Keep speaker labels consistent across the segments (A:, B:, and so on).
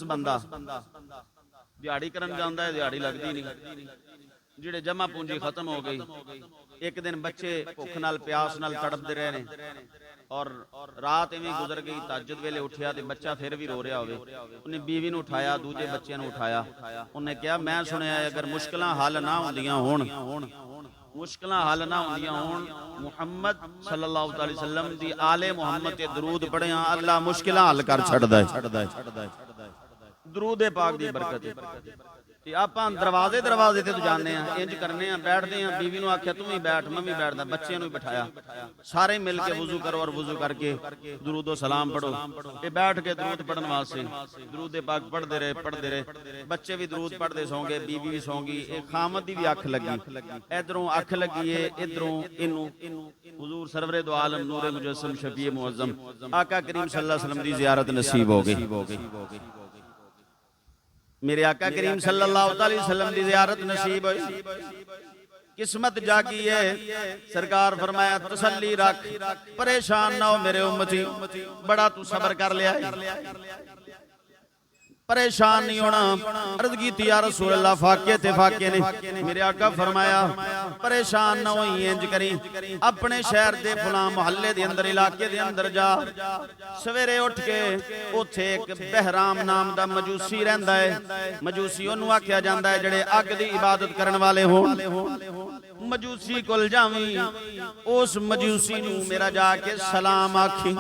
A: बंदा दिहाड़ी करन जांदा है, दिहाड़ी लगदी नहीं, जिहड़े जमा पूंजी खत्म हो गई। एक दिन बच्चे भुख नाल प्यास नाल तड़पदे रहे ने और रात इवें गुजर गई। तहज्जुद वेले उठिया ते बच्चा फिर भी रो रहा होवे, उन्हें बीवी नूं उठाया, दूजे बच्चे नूं उठाया। उन्हें कहा मैं सुनिया अगर मुश्किलां हल ना होंदियां होण, मुश्किलां हल ना होंदियां होण, मुहम्मद सल्लल्लाहु अलैहि वसल्लम दी आले मुहम्मद ते दरूद पढ़िया अल्लाह मुश्किलां हल कर छड़दा है। दरूद पाक दी बरकत ते आपां दरवाजे दरवाजे ते जाने इंज करने बैठते हैं। बीवी नूं आख्या तू भी बैठ, मैं भी बैठदा, बच्चे नूं भी बिठाया, सारे मिल के वुजू करो और वुजू करके दुरूदो सलाम पढ़ो। ये बैठ के दरूद पढ़न वास्ते दरूद पाक पढ़ते रहे बच्चे भी दरूद पढ़ते सौ गए, बीवी भी सौ गई। एक खामद दी भी अख लगी, इधरों अख लगी है, इधरों इनू हुजूर सरवरे दो आलम नूरे मुजस्सम शफीए मुअज्जम आका करीम सल्लल्लाहु अलैहि वसल्लम दी ज़ियारत नसीब हो गई। मेरे आका करीम सल्लल्लाहु अलैहि वसल्लम दी ज़ियारत नसीब हुई, किस्मत जागी है। सरकार फरमाया तसल्ली रख, परेशान ना हो मेरे उम्मती, बड़ा तू सबर कर लिया, परेशान नहीं होना। अर्ज की थी या रसूल अल्लाह फाके ते फाके ने, मेरे आका फरमाया परेशान ना हो, इंज करी अपने शहर दे फलां मोहल्ले दे अंदर इलाके दे अंदर जा, सवेरे उठ के उथे एक बहराम नाम दा मजूसी रहिंदा है। मजूसी ओनू आख्या जांदा है जेड़े अग दी इबादत करन वाले होण। मजूसी कोल जावी, उस मजूसी नू मेरा जाके सलाम आखी।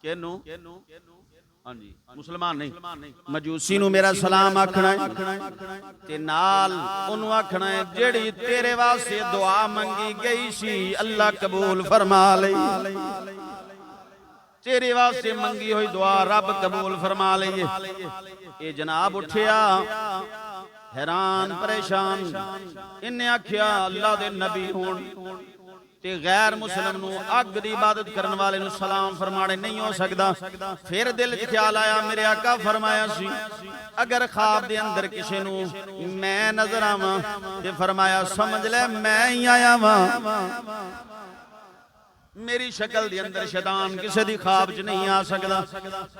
A: केनू? हाँ जी, मुसलमान नहीं, मजूसी नू मेरा सलाम आखना है ते नाल ओनू आखना है जेड़ी तेरे वास्ते दुआ मंगी गई सी अल्लाह कबूल फरमा लई। तेरे वास्ते मंगी हुई दुआ रब कबूल फरमा लईए। ये जनाब उठिया हैरान परेशान, इन्हें आख्या अल्लाह दे नबी होण ते गैर मुस्लिम नू अग दी इबादत करन वाले नू सलाम फरमाने नहीं हो सकदा। फिर दिल च ख्याल आया मेरे आका फरमाया सी अगर ख्वाब दे अंदर किसी नू मैं नजर आवां ते फरमाया समझ ले मैं ही आया वां। मेरी शक्ल दे अंदर शैतान किसी दी ख्वाब च नहीं आ सकदा,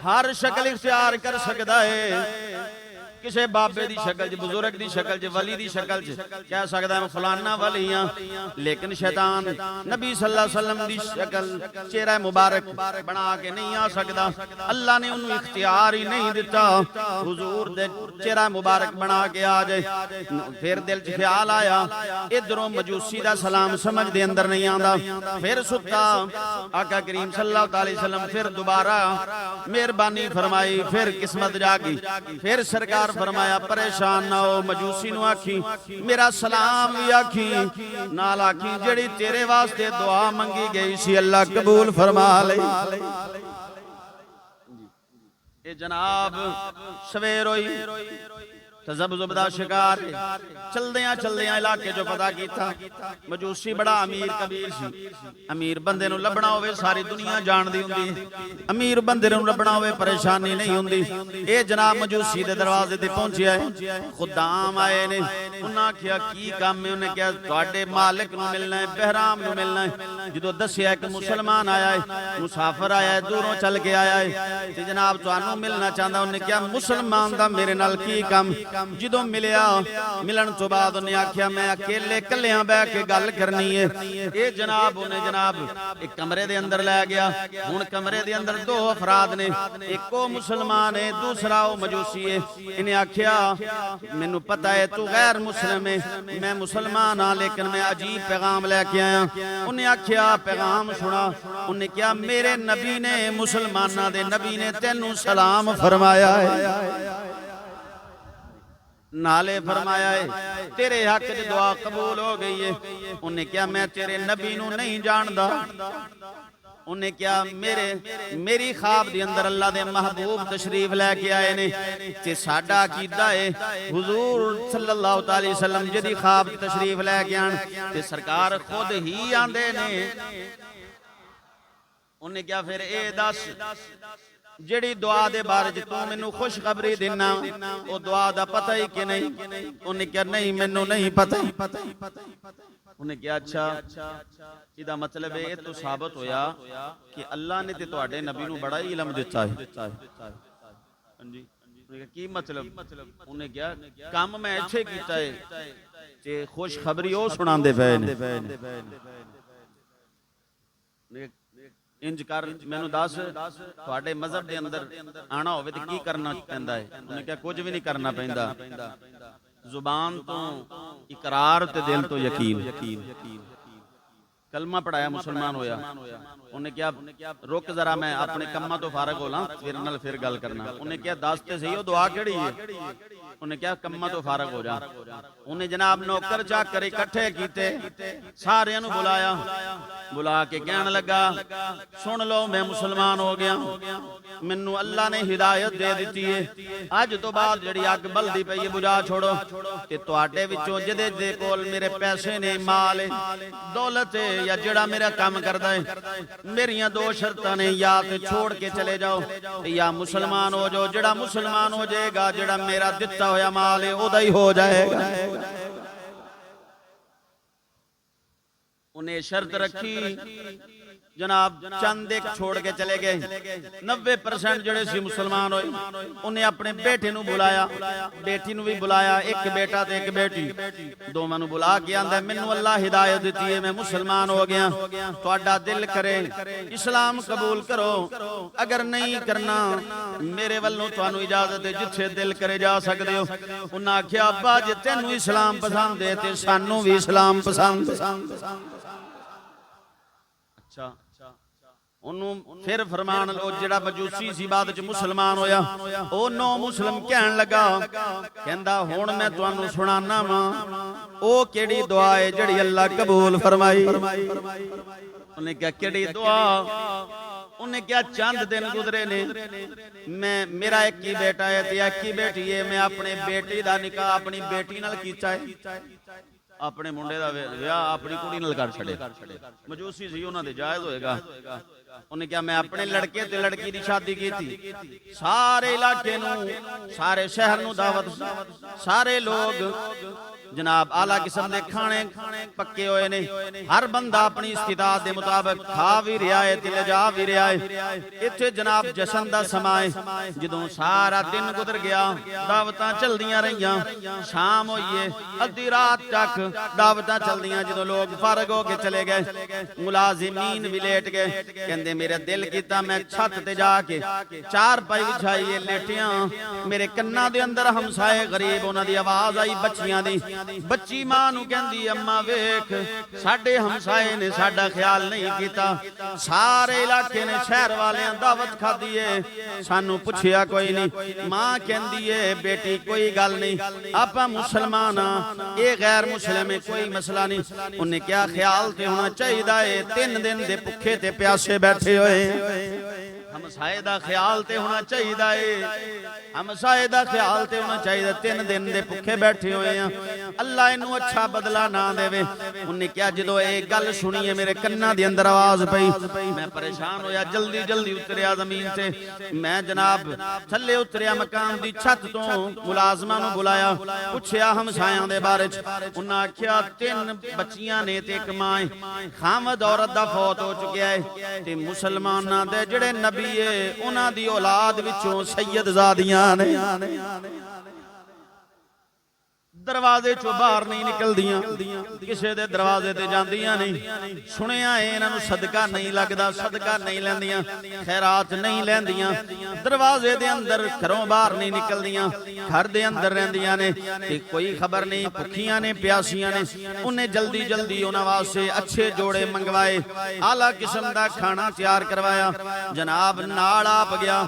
A: हर शक्ल इख्तियार कर सकदा है। किसी बाबे की शक्ल च, बुजुर्ग की शक्ल च, वली की शक्ल च कह सकता है फलाना वली हाँ, लेकिन शैतान नबी सल्लल्लाहु अलैहि वसल्लम की शक्ल चेहरा मुबारक बना के नहीं आ सकता। अल्लाह ने उन्हें इख्तियार ही नहीं दिता हुजूर दे चेहरा मुबारक बना के आ जाए। फिर दिल च ख्याल आया इधरों मजूसी का सलाम समझ दे अंदर नहीं आता। फिर सुता आका करीम सल्लल्लाहु अलैहि वसल्लम फिर दोबारा मेहरबानी फरमाई, फिर किस्मत जागी। फिर सरकार फरमाया परेशान ना हो, मजूसी नू आखी मेरा सलाम भी आखी, नाल आखी जेड़ी तेरे वास्ते दुआ मंगी गई सी अल्लाह कबूल फरमा ले। ये जनाब सवेर होई तज़ब्ज़ुब दा शिकार चलदियां चलदियां इलाके जो पता कीता मजूसी बड़ा अमीर कबीर सी। अमीर बंदे नू लभना होवे सारी दुनिया जानदी हुंदी, अमीर बंदे नू लभना होवे परेशानी नहीं हुंदी। ये जनाब मजूसी दे दरवाजे ते पहुंचिया है, खुदाम आए ने, उन्हां आखिया की काम है? उन्हें कहा तुहाडे मालिक नू मिलना है, बहराम नू मिलना है। जदों दस्सिया कि मुसलमान आया है, मुसाफिर आया है, दूरों चल के आया है ते जनाब तुहानू मिलना चाहता। उन्हें कहा मुसलमान दा मेरे नाल की काम? जदों मिलिया मिलन तो बाद उन्हें आख्या मैं अकेले कलियां बह के गल करनी है। ये जनाब उन्हें जनाब एक कमरे दे अंदर लै गया। हुण कमरे दे अंदर दो अफराद ने, एक ओ मुसलमान है, दूसरा ओ मजूसी है। इन्हें आख्या मैनू पता है तू गैर मुस्लिम है, मैं मुसलमान हाँ, लेकिन मैं अजीब पैगाम लैके आया। उन्हें आख्या पैगाम सुना। उन्हें क्या मेरे नबी ने, मुसलमाना दे नबी ने तेनू सलाम फरमाया है, नाले फरमाया है तेरे हक च दुआ कबूल हो गई है। उन्हें क्या मैं तेरे नबी नू नहीं जानदा? उन्हें क्या मेरी ख्वाब दे अंदर अल्लाह दे महबूब तशरीफ लैके आए ने ते साडा अकीदा है हुजूर सल्लल्लाहु अलैहि वसल्लम जिहदी ख्वाब तशरीफ लैके आन ते सरकार खुद ही आंदे ने। उन्हें क्या फिर ए दस जेड़ी दुआ दे बारे च तू मैनू खुशखबरी देना वो दुआ दा पता ही कि नहीं? उन्हें क्या नहीं मैनू नहीं पता। उन्हें क्या अच्छा इदा मतलब है ये तो साबित होया कि अल्लाह ने ते तुहाडे नबी नू बड़ा ही इल्म दिता है। ਕੀ ਮਤਲਬ? ਉਹਨੇ ਕਿਹਾ ਕੰਮ ਮੈਂ ਇੱਥੇ ਕੀਤਾ ਹੈ ਤੇ ਖੁਸ਼ਖਬਰੀ ਉਹ ਸੁਣਾਉਂਦੇ ਪਏ ਨੇ। ਇੰਜ ਕਰ ਮੈਨੂੰ ਦੱਸ ਤੁਹਾਡੇ ਮਜ਼ਹਬ ਦੇ ਅੰਦਰ ਆਣਾ ਹੋਵੇ ਤੇ ਕੀ ਕਰਨਾ ਪੈਂਦਾ ਹੈ? ਉਹਨੇ ਕਿਹਾ ਕੁਝ ਵੀ ਨਹੀਂ ਕਰਨਾ ਪੈਂਦਾ, ਜ਼ੁਬਾਨ ਤੋਂ ਇਕਰਾਰ ਤੇ ਦਿਲ ਤੋਂ ਯਕੀਨ। ਕਲਮਾ ਪੜਾਇਆ, ਮੁਸਲਮਾਨ ਹੋਇਆ। ਉਹਨੇ ਕਿਹਾ ਰੁਕ ਜ਼ਰਾ ਮੈਂ ਆਪਣੇ ਕੰਮਾਂ ਤੋਂ ਫਾਰਗ ਹੋ ਲਾਂ, ਤੇਰੇ ਨਾਲ ਫਿਰ ਗੱਲ ਕਰਨਾ। ਉਹਨੇ ਕਿਹਾ ਦੱਸ ਤੇ ਸਹੀ ਉਹ ਦੁਆ ਕਿਹੜੀ ਹੈ? ਉਹਨੇ ਕਿਹਾ ਕੰਮਾਂ ਤੋਂ ਫਾਰਗ ਹੋ ਜਾ। ਉਹਨੇ ਜਨਾਬ ਨੌਕਰ ਚਾਕਰ ਇਕੱਠੇ ਕੀਤੇ, ਸਾਰਿਆਂ ਨੂੰ ਬੁਲਾਇਆ, ਬੁਲਾ ਕੇ ਕਹਿਣ ਲੱਗਾ ਸੁਣ ਲਓ ਮੈਂ ਮੁਸਲਮਾਨ ਹੋ ਗਿਆ, ਮੈਨੂੰ ਅੱਲਾ ਨੇ ਹਿਦਾਇਤ ਦੇ ਦਿੱਤੀ ਹੈ, ਅੱਜ ਤੋਂ ਬਾਅਦ ਜਿਹੜੀ ਅੱਗ ਬਲਦੀ ਪਈ ਹੈ ਬੁਝਾ ਛੋੜੋ ਤੇ ਤੁਹਾਡੇ ਵਿੱਚੋਂ ਜਿਹਦੇ ਦੇ ਕੋਲ ਮੇਰੇ ਪੈਸੇ ਨੇ, ਮਾਲ ਹੈ, ਦੌਲਤ ਹੈ, ਜਾਂ ਜਿਹੜਾ ਮੇਰਾ ਕੰਮ ਕਰਦਾ ਹੈ, ਮੇਰੀਆਂ ਦੋ ਸ਼ਰਤਾਂ ਨੇ, ਜਾਂ ਤੇ ਛੋੜ ਕੇ ਚਲੇ ਜਾਓ ਜਾਂ ਮੁਸਲਮਾਨ ਹੋ ਜਾਓ। ਜਿਹੜਾ ਮੁਸਲਮਾਨ ਹੋ ਜਾਏਗਾ, ਜਿਹੜਾ ਮੇਰਾ ਦਿੱਤਾ ਹੋਇਆ ਮਾਲ ਹੈ ਉਹਦਾ ਹੀ ਹੋ ਜਾਏਗਾ। ਉਹਨੇ ਸ਼ਰਤ ਰੱਖੀ जनाब चंद एक छोड़ के चले गए, 90% ਜਿਹੜੇ ਸੀ ਮੁਸਲਮਾਨ ਹੋਏ। ਉਹਨੇ ਆਪਣੇ ਬੇਟੇ ਨੂੰ ਬੁਲਾਇਆ, ਬੇਟੀ ਨੂੰ ਵੀ ਬੁਲਾਇਆ, ਇੱਕ ਬੇਟਾ ਤੇ ਇੱਕ ਬੇਟੀ, ਦੋਵਾਂ ਨੂੰ ਬੁਲਾ ਕੇ ਆਂਦਾ ਮੈਨੂੰ ਅੱਲਾ ਹਿਦਾਇਤ ਦਿੱਤੀ ਹੈ, ਮੈਂ ਮੁਸਲਮਾਨ ਹੋ ਗਿਆ, ਤੁਹਾਡਾ ਦਿਲ ਕਰੇ ਇਸਲਾਮ ਕਬੂਲ ਕਰੋ, ਅਗਰ ਨਹੀਂ ਕਰਨਾ ਮੇਰੇ ਵੱਲੋਂ ਤੁਹਾਨੂੰ ਇਜਾਜ਼ਤ ਹੈ, ਜਿੱਥੇ ਦਿਲ ਕਰੇ ਜਾ ਸਕਦੇ ਹੋ। ਉਹਨਾਂ ਆਖਿਆ ਅੱਬਾ ਜੇ ਤੈਨੂੰ ਇਸਲਾਮ ਪਸੰਦ ਹੈ ਤੇ ਸਾਨੂੰ ਵੀ ਇਸਲਾਮ ਪਸੰਦ। अच्छा ਉਹਨੂੰ ਫਿਰ ਫਰਮਾਨ ਲੋ ਜਿਹੜਾ ਮਜੂਸੀ ਸੀ ਬਾਅਦ ਚ ਮੁਸਲਮਾਨ ਹੋਇਆ, ਉਹ ਨੋ ਮੁਸਲਮ ਕਹਿਣ ਲੱਗਾ, ਕਹਿੰਦਾ ਹੁਣ ਮੈਂ ਤੁਹਾਨੂੰ ਸੁਣਾਣਾ ਵਾਂ ਉਹ ਕਿਹੜੀ ਦੁਆ ਹੈ ਜਿਹੜੀ ਅੱਲਾ ਕਬੂਲ ਫਰਮਾਈ। ਉਹਨੇ ਕਿਹਾ ਕਿਹੜੀ ਦੁਆ? ਉਹਨੇ ਕਿਹਾ ਚੰਦ ਦਿਨ ਗੁਜ਼ਰੇ ਨੇ, ਮੈਂ ਮੇਰਾ ਇੱਕ ਹੀ ਬੇਟਾ ਹੈ ਤੇ ਇੱਕ ਹੀ ਬੇਟੀ ਹੈ, ਮੈਂ ਆਪਣੇ ਬੇਟੀ ਦਾ ਨਿਕਾਹ ਆਪਣੀ ਬੇਟੀ ਨਾਲ ਕੀਤਾ ਹੈ, ਆਪਣੇ ਮੁੰਡੇ ਦਾ ਵਿਆਹ ਆਪਣੀ ਕੁੜੀ ਨਾਲ ਕਰ ਛੱਡੇ। ਮਜੂਸੀ ਸੀ ਉਹਨਾਂ ਦੇ ਜਾਇਜ਼ ਹੋਏਗਾ। ਉਹਨੇ ਕਿਹਾ ਮੈਂ ਆਪਣੇ ਲੜਕੇ ਤੇ ਲੜਕੀ ਦੀ ਸ਼ਾਦੀ ਕੀਤੀ, ਸਾਰੇ ਇਲਾਕੇ ਨੂੰ ਸਾਰੇ ਸ਼ਹਿਰ ਨੂੰ ਦਾਵਤ, ਸਾਰੇ ਲੋਕ जनाब आला किस्म के खाने पक्के हुए ने, हर बंदा अपनी इस्तिताअत के मुताबिक खा भी रहा है ते ले जा भी रहा है। इत्थे जनाब जश्न दा समा है, जदों सारा दिन गुजर गया दावतां चलदियां रहियां, शाम होई है अद्धी रात तक दावतां चलदियां, जदों लोग फारग हो के चले गए मुलाजिमीन भी लेट गए, कहंदे मेरा दिल कीता मैं छत ते जाके चार पाई बिछाई है लेटियां, मेरे कन्नां दे अंदर हमसाए गरीब उन्हां दी आवाज आई बच्चियां दी, बच्ची मां नूं कहंदी अम्मा वेख साडे हमसाए ने साडा ख्याल नहीं कीता, सारे इलाके ने शहर वालियां दावत खाधी है सानू पुछया कोई नहीं। मां कहंदी है बेटी कोई गल नहीं आपां मुसलमान हां, ये गैर मुस्लिम है कोई मसला नहीं। उन्हें क्या ख्याल ते होना चाहिए है, 3 दिन दे भुखे ते प्यासे बैठे होए, हमसाए दा ख्याल ते होना चाहिए है, हमसाए दा ख्याल ते होना चाहिए, 3 दिन दे भुखे बैठे हुए हैं, अल्लाह इनू अच्छा बदला ना देवे। उन्हें क्या जदों ये गल सुनी है मेरे कन्ना दे अंदर आवाज पई, मैं परेशान होया, जल्दी जल्दी उतरिया जमीन से, मैं जनाब थल्ले उतरिया मकान दी छत तो, मुलाजमां नूं बुलाया, पुछया हमसायां दे बारे च। उन्हां आख्या 3 बच्चियां ने ते एक मां है, खामद औरत दा फौत हो चुकिया है ते मुसलमानां दे जिहड़े नबी है उन्हां दी औलाद विचों सैयदजादियां ने दरवाजे चों बाहर नहीं निकलदियां, किसी दे दरवाजे ते जांदियां नहीं। सुनिया इन्हां नूं सदका नहीं लगदा, सदका नहीं लैंदियां, खैरात नहीं लैंदियां, दरवाजे दे अंदर घरों बाहर नहीं निकलदियां, घर दे अंदर रहिंदियां ने ते कोई खबर नहीं भुखियां ने प्यासियां ने। उन्हें जल्दी जल्दी उन्हां वास्ते अच्छे जोड़े मंगवाए, आला किस्म दा खाना तैयार करवाया, जनाब नाल आप गया,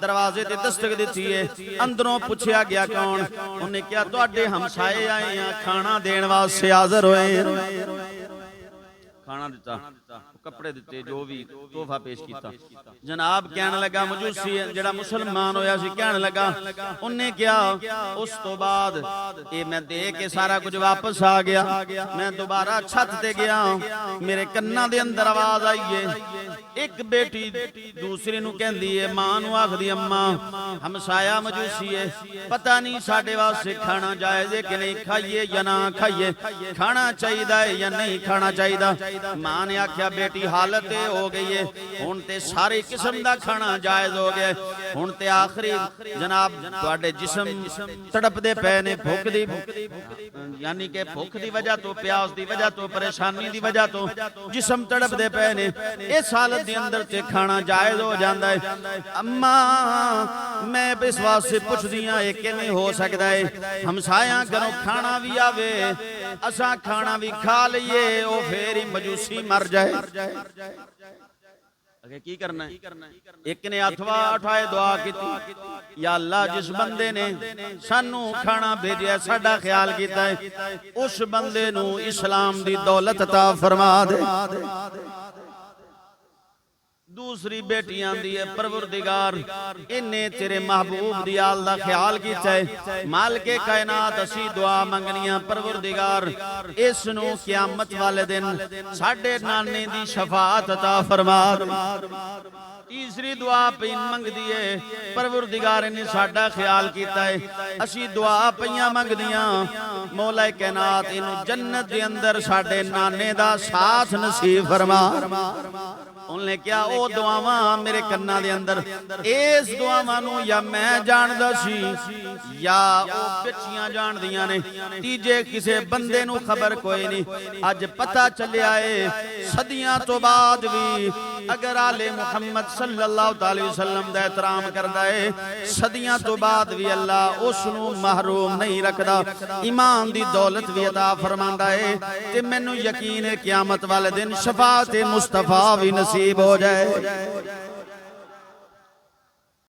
A: दरवाजे ते दस्तक दित्ती है, अंदरों पुछया गया कौन? उन्हें क्या तुहाडे हमसाए आए हैं खाना देने वास्ते हाजिर होए, खाना दिता, कपड़े दिते, जो भी तोहफा पेश किया। जनाब कहने लगा मजूसी जेड़ा मुसलमान होया सी कहने लगा, उन्हें क्या उस तो बाद ये मैं दे के सारा कुछ वापस आ गया, मैं दोबारा छत ते गया, मेरे कन्ना दे अंदर आवाज आई है, एक बेटी दूसरी नूं कहंदी है, मां नूं आखदी अम्मा हमसाया मजूसी है, पता नहीं साडे वास्ते खाना जायज है कि नहीं, खाइए या ना खाइए, खाना चाहिए या नहीं खाना चाहिए। मां ने आख्या आख्या बेटी हालत ये हो गई है हुण ते सारी किस्म दा खाना जायज हो गया हुण ते आखिरी जनाब तुहाडे जिस्म तड़पदे पे ने भुख दी यानी कि भुख दी वजह तो प्यास दी वजह तो परेशानी दी वजह तो जिस्म तड़पदे पे ने इस हालत दे अंदर ते खाना जायज हो जांदा है अम्मा मैं इस वास्ते पुछदी हां ये किवें हो सकदा है हमसाया घरों खाना भी आवे असा खाना भी खा लईए ओ फिर ही मजूसी मर जाए अगे की करना है एक ने अथवा उठाए दुआ की या अल्लाह जिस बंदे ने सानू खाना भेजा साडा ख्याल किया है उस बंदे नू इस्लाम दी दौलत अता फरमा दे दूसरी बेटी आंदी है परवरदिगार इन्ने तेरे महबूब दी आल दा ख्याल कीता है मालिके कायनात असी दुआ मंगनियां परवरदिगार इस नू क़यामत वाले दिन साडे नाने दी शफाअत अता फरमा तीसरी दुआ पई मंगदी है परवरदिगार ने साडा ख्याल कीता है असी दुआ पईयां मंगदियां मौला कायनात इनू जन्नत दे अंदर साडे नाने दा साथ नसीब फरमा उन्हें क्या ओ दुआवां मेरे कन्ना दे अंदर इस दुआवां नू या मैं जानदा सी या ओ बच्चियां जानदियां ने तीजे किसे बंदे नू खबर कोई नहीं अज पता चलिया है सदियां तो बाद भी अगर आले मुहम्मद सल्लल्लाहु अलैहि वसल्लम दा एहतराम करदा है सदियां तो बाद भी अल्लाह उस नू महरूम नहीं रखदा ईमान दी दौलत भी अता फरमांदा है ते मैनू यकीन है क़यामत वाले दिन शफाअत मुस्तफा भी नसीब हो जाए।